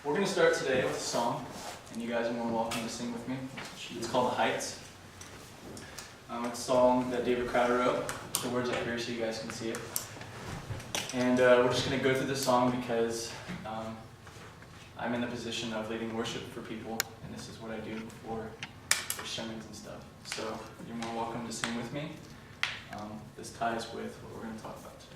We're going to start today with a song, and you guys are more welcome to sing with me. It's called The Heights. It's a song that David Crowder wrote. The words up here so you guys can see it. And we're just going to go through this song because I'm in the position of leading worship for people, and this is what I do before sermons and stuff. So you're more welcome to sing with me. This ties with what we're going to talk about today.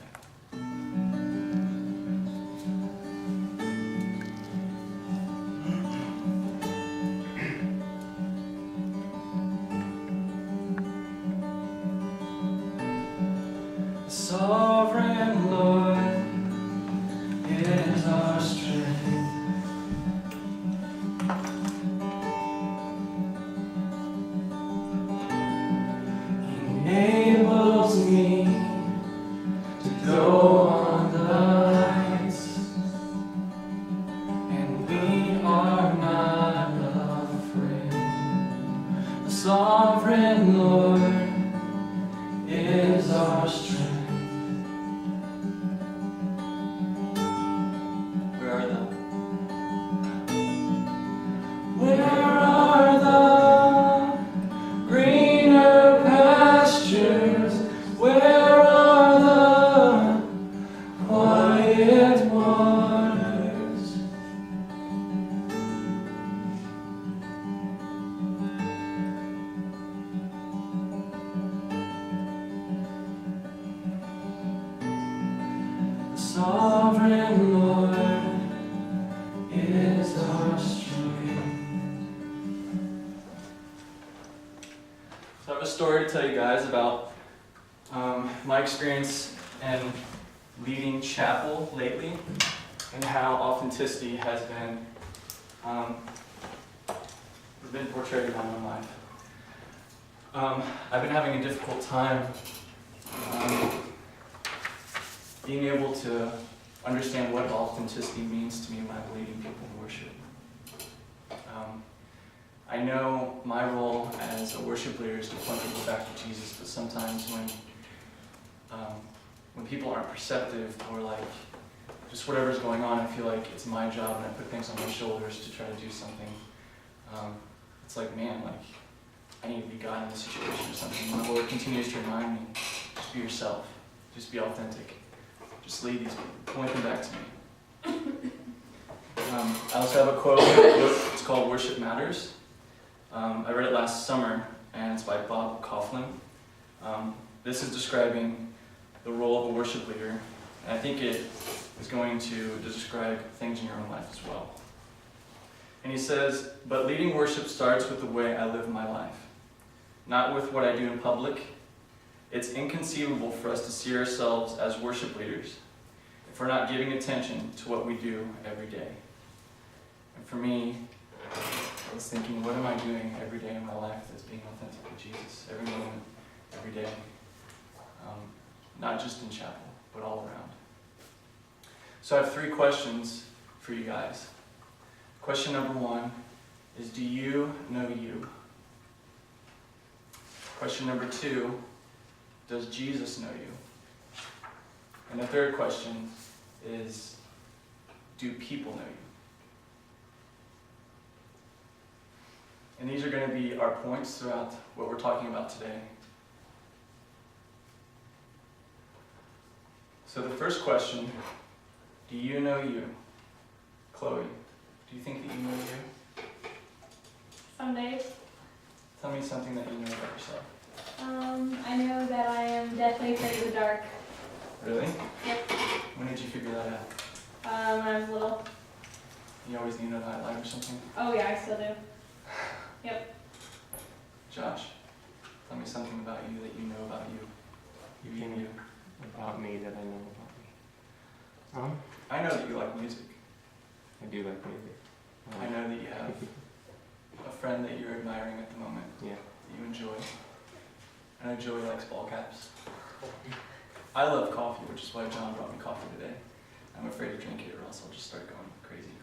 Sovereign Lord is our strength. He enables me to go on the heights, and we are not afraid. The sovereign Lord is our strength. Where are the greener pastures? Where are the quiet waters? The sovereign Lord is our strength. So I have a story to tell you guys about my experience in leading chapel lately and how authenticity has been portrayed in my own life. I've been having a difficult time being able to understand what authenticity means to me when I'm leading people in worship. I know my role as a worship leader is to point people back to Jesus, but sometimes when people aren't perceptive or like just whatever's going on, I feel like it's my job and I put things on my shoulders to try to do something. It's like, man, like I need to be God in this situation or something. And the Lord continues to remind me, just be yourself, just be authentic, just lead these people, point them back to me. I also have a quote in the book. It's called Worship Matters. I read it last summer, and it's by Bob Kauflin. This is describing the role of a worship leader, and I think it is going to describe things in your own life as well. And he says, but leading worship starts with the way I live my life, not with what I do in public. It's inconceivable for us to see ourselves as worship leaders if we're not giving attention to what we do every day. And for me, I was thinking, what am I doing every day in my life that's being authentic with Jesus? Every moment, every day. Not just in chapel, but all around. So I have 3 questions for you guys. Question number 1 is, do you know you? Question number 2, does Jesus know you? And the third question is, do people know you? And these are going to be our points throughout what we're talking about today. So the first question, do you know you? Chloe, do you think that you know you? Some days. Tell me something that you know about yourself. I know that I am definitely afraid of the dark. Really? Yep. When did you figure that out? When I was little. You always knew that light or something? Oh yeah, I still do. Yep. Josh, tell me something about you that you know about you. You and you. About me that I know about me. I know that you like music. I do like music. I know that you have a friend that you're admiring at the moment. Yeah. That you enjoy. I know Joey likes ball caps. I love coffee, which is why John brought me coffee today. I'm afraid to drink it or else I'll just start going crazy.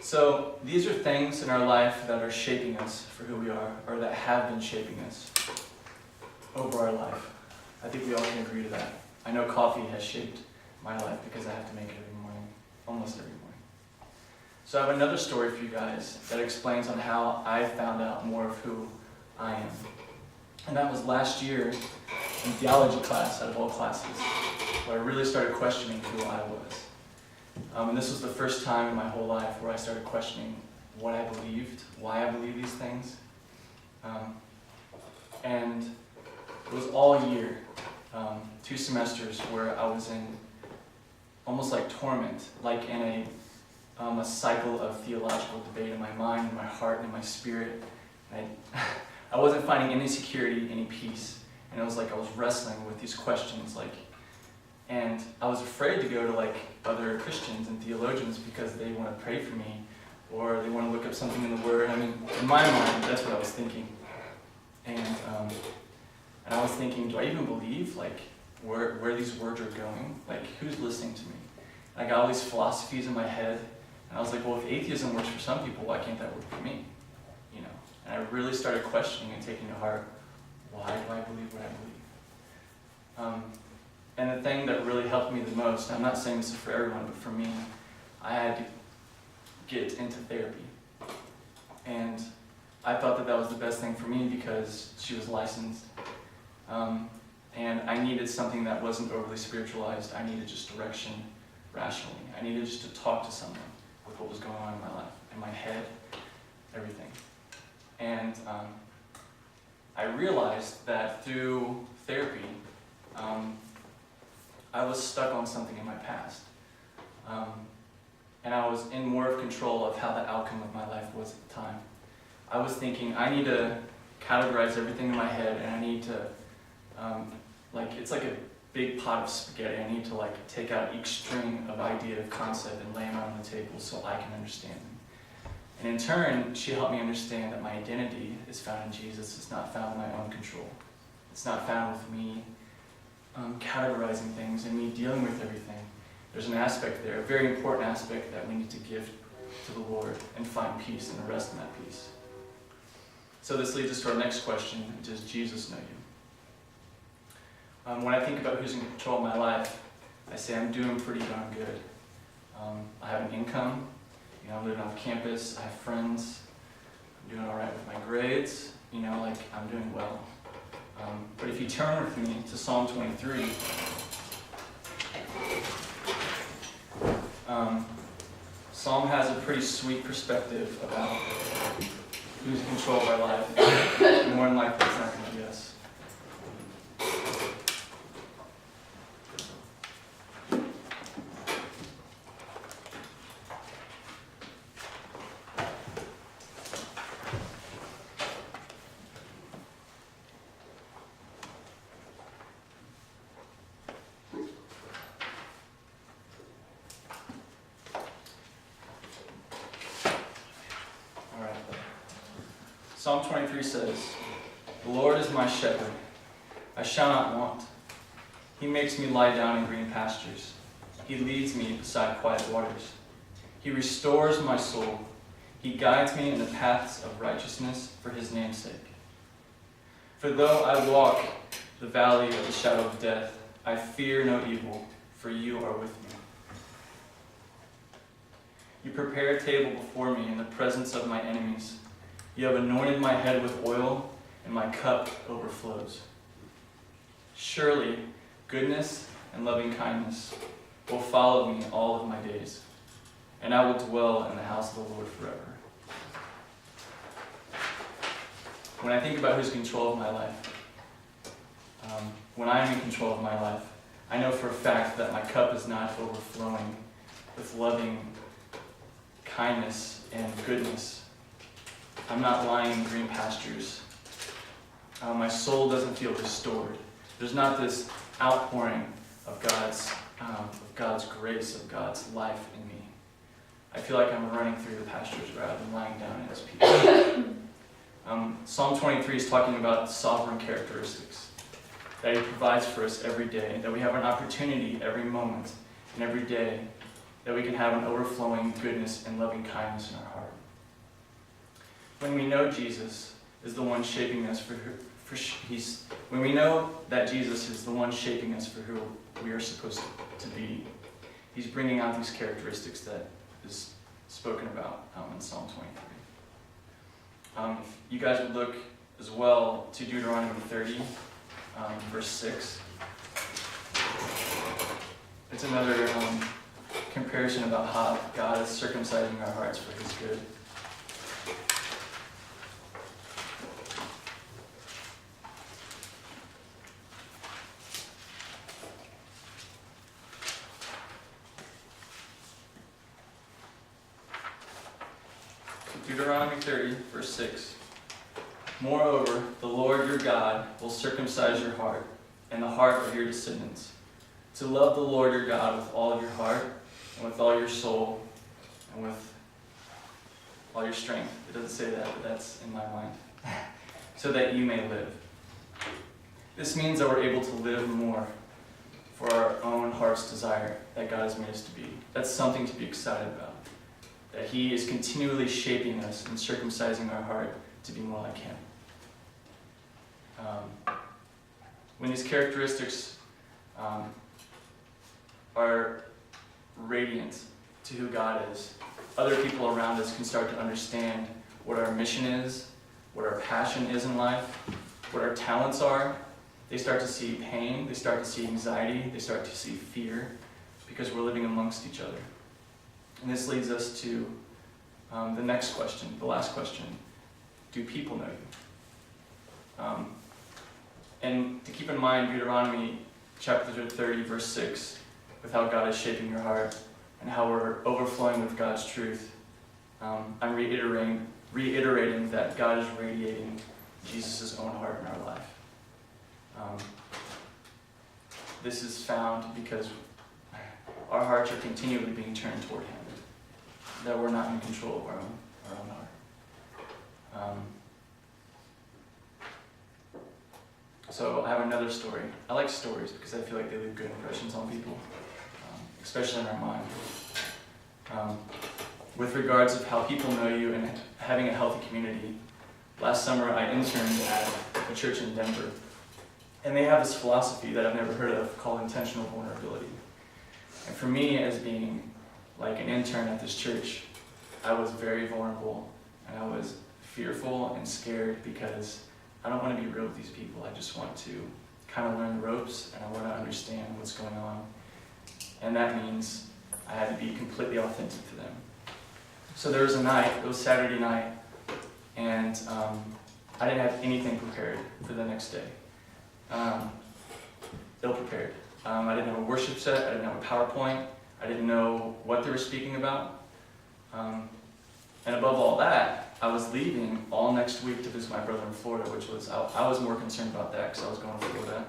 So these are things in our life that are shaping us for who we are, or that have been shaping us over our life. I think we all can agree to that. I know coffee has shaped my life because I have to make it every morning, almost every morning. So I have another story for you guys that explains on how I found out more of who I am. And that was last year in theology class, out of all classes, where I really started questioning who I was. And this was the first time in my whole life where I started questioning what I believed, why I believe these things. And it was all year, 2 semesters where I was in almost like torment, like in a cycle of theological debate in my mind, in my heart, and in my spirit. And I wasn't finding any security, any peace. And it was like I was wrestling with these questions, and I was afraid to go to other Christians and theologians because they want to pray for me, or they want to look up something in the Word. I mean, in my mind, that's what I was thinking. And I was thinking, do I even believe where these words are going? Who's listening to me? And I got all these philosophies in my head, and I was like, well, if atheism works for some people, why can't that work for me? And I really started questioning and taking to heart, why do I believe what I believe? And the thing that really helped me the most, I'm not saying this is for everyone, but for me, I had to get into therapy. And I thought that was the best thing for me because she was licensed. And I needed something that wasn't overly spiritualized. I needed just direction rationally. I needed just to talk to someone with what was going on in my life, in my head, everything. And I realized that through therapy, I was stuck on something in my past. And I was in more of control of how the outcome of my life was at the time. I was thinking, I need to categorize everything in my head, and I need to, it's like a big pot of spaghetti. I need to take out each string of idea, of concept, and lay them out on the table so I can understand them. And in turn, she helped me understand that my identity is found in Jesus. It's not found in my own control. It's not found with me categorizing things and me dealing with everything. There's an aspect there, a very important aspect that we need to give to the Lord and find peace and rest in that peace. So this leads us to our next question: does Jesus know you? When I think about who's in control of my life, I say I'm doing pretty darn good. I have an income. I'm living off campus, I have friends, I'm doing all right with my grades, I'm doing well. But if you turn with me to Psalm 23, Psalm has a pretty sweet perspective about who's in control of our life. More than likely, it's not going to be us. Psalm 23 says, "The Lord is my shepherd, I shall not want. He makes me lie down in green pastures. He leads me beside quiet waters. He restores my soul. He guides me in the paths of righteousness for his name's sake. For though I walk the valley of the shadow of death, I fear no evil, for you are with me. You prepare a table before me in the presence of my enemies. You have anointed my head with oil, and my cup overflows. Surely goodness and loving kindness will follow me all of my days, and I will dwell in the house of the Lord forever." When I think about who's in control of my life, when I'm in control of my life, I know for a fact that my cup is not overflowing with loving kindness and goodness. I'm not lying in green pastures. My soul doesn't feel restored. There's not this outpouring of God's grace, of God's life in me. I feel like I'm running through the pastures rather than lying down in his peace. Psalm 23 is talking about sovereign characteristics that he provides for us every day, that we have an opportunity every moment and every day that we can have an overflowing goodness and loving kindness in our heart. When we know Jesus is the one shaping us when we know that Jesus is the one shaping us for who we are supposed to be, he's bringing out these characteristics that this spoken about in Psalm 23. If you guys would look as well to Deuteronomy 30, verse 6. It's another comparison about how God is circumcising our hearts for His good. Deuteronomy 30, verse 6. Moreover, the Lord your God will circumcise your heart and the heart of your descendants, to love the Lord your God with all your heart and with all your soul and with all your strength. It doesn't say that, but that's in my mind. So that you may live. This means that we're able to live more for our own heart's desire that God has made us to be. That's something to be excited about. That He is continually shaping us and circumcising our heart to be more like Him. When these characteristics are radiant to who God is, other people around us can start to understand what our mission is, what our passion is in life, what our talents are. They start to see pain, they start to see anxiety, they start to see fear, because we're living amongst each other. And this leads us to the next question, the last question. Do people know you? And to keep in mind Deuteronomy chapter 30, verse 6, with how God is shaping your heart and how we're overflowing with God's truth, I'm reiterating that God is radiating Jesus' own heart in our life. This is found because our hearts are continually being turned toward Him, that we're not in control of our own heart. So I have another story. I like stories because I feel like they leave good impressions on people, especially in our mind. With regards of how people know you and having a healthy community, last summer I interned at a church in Denver. And they have this philosophy that I've never heard of called intentional vulnerability. And for me, as being like an intern at this church, I was very vulnerable and I was fearful and scared because I don't want to be real with these people. I just want to kind of learn the ropes and I want to understand what's going on. And that means I had to be completely authentic to them. So there was a night, it was Saturday night, and I didn't have anything prepared for the next day. Ill prepared. I didn't have a worship set, I didn't have a PowerPoint, I didn't know what they were speaking about. And above all that, I was leaving all next week to visit my brother in Florida, which was, I was more concerned about that because I was going to Florida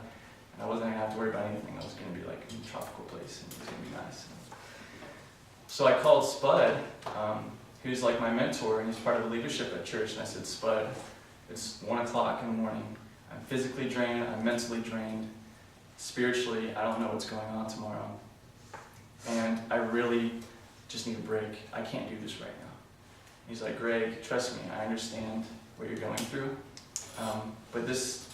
and I wasn't going to have to worry about anything. I was going to be like in a tropical place and it was going to be nice. So I called Spud, who's like my mentor and he's part of the leadership at church, and I said, Spud, it's 1 o'clock in the morning. I'm physically drained, I'm mentally drained. Spiritually, I don't know what's going on tomorrow. And I really just need a break. I can't do this right now. He's like, Greg, trust me, I understand what you're going through. But this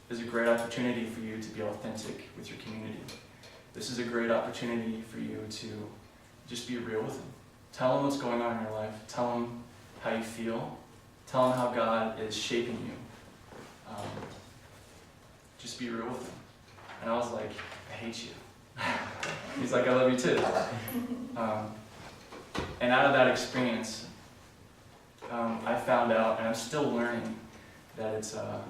is a great opportunity for you to be authentic with your community. This is a great opportunity for you to just be real with them. Tell them what's going on in your life. Tell them how you feel. Tell them how God is shaping you. Just be real with them. And I was like, I hate you. He's like, I love you too. And out of that experience, I found out, and I'm still learning, that it's a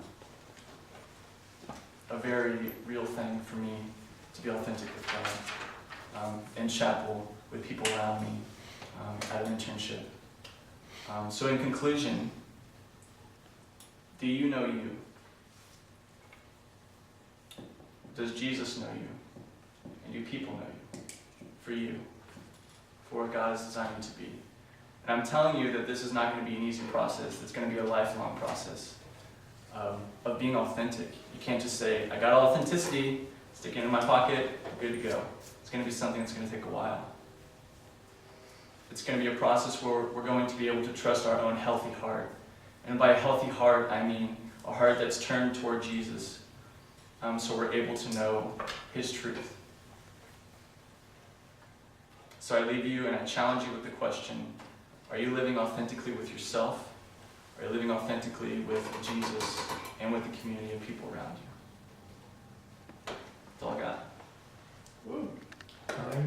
very real thing for me to be authentic with God. In chapel, with people around me, at an internship. So in conclusion, do you know you? Does Jesus know you? And do people know you? For you? For what God has designed you to be? And I'm telling you that this is not going to be an easy process. It's going to be a lifelong process of being authentic. You can't just say, I got authenticity, stick it in my pocket, good to go. It's going to be something that's going to take a while. It's going to be a process where we're going to be able to trust our own healthy heart. And by a healthy heart, I mean a heart that's turned toward Jesus, so we're able to know His truth. So I leave you and I challenge you with the question, Are you living authentically with yourself? Are you living authentically with Jesus and with the community of people around you? That's all I got. Time